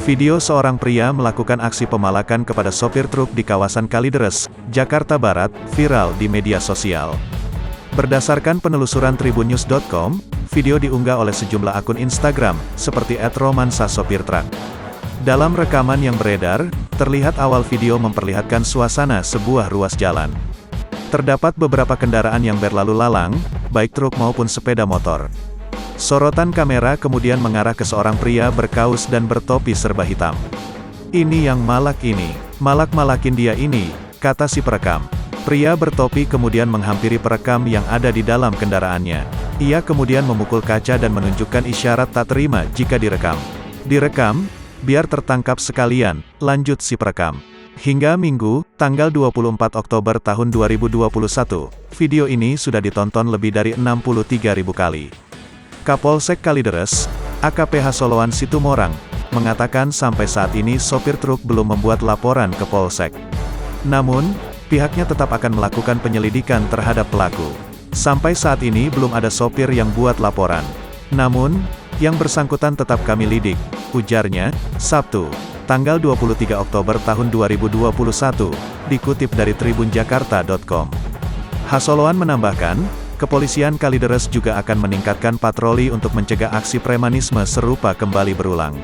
Video seorang pria melakukan aksi pemalakan kepada sopir truk di kawasan Kalideres, Jakarta Barat, viral di media sosial. Berdasarkan penelusuran tribunnews.com, video diunggah oleh sejumlah akun Instagram, seperti @romansa_sopir truk. Dalam rekaman yang beredar, terlihat awal video memperlihatkan suasana sebuah ruas jalan. Terdapat beberapa kendaraan yang berlalu lalang, baik truk maupun sepeda motor. Sorotan kamera kemudian mengarah ke seorang pria berkaus dan bertopi serba hitam. "Ini yang malak ini, malak-malakin dia ini," kata si perekam. Pria bertopi kemudian menghampiri perekam yang ada di dalam kendaraannya. Ia kemudian memukul kaca dan menunjukkan isyarat tak terima jika direkam. "Direkam? Biar tertangkap sekalian," lanjut si perekam. Hingga Minggu, tanggal 24 Oktober tahun 2021, video ini sudah ditonton lebih dari 63.000 kali. Kapolsek Kalideres, AKP Hasoloan Situmorang, mengatakan sampai saat ini sopir truk belum membuat laporan ke Polsek. Namun, pihaknya tetap akan melakukan penyelidikan terhadap pelaku. Sampai saat ini belum ada sopir yang buat laporan. Namun, yang bersangkutan tetap kami lidik, ujarnya, Sabtu, tanggal 23 Oktober tahun 2021, dikutip dari tribunjakarta.com. Hasoloan menambahkan, kepolisian Kalideres juga akan meningkatkan patroli untuk mencegah aksi premanisme serupa kembali berulang.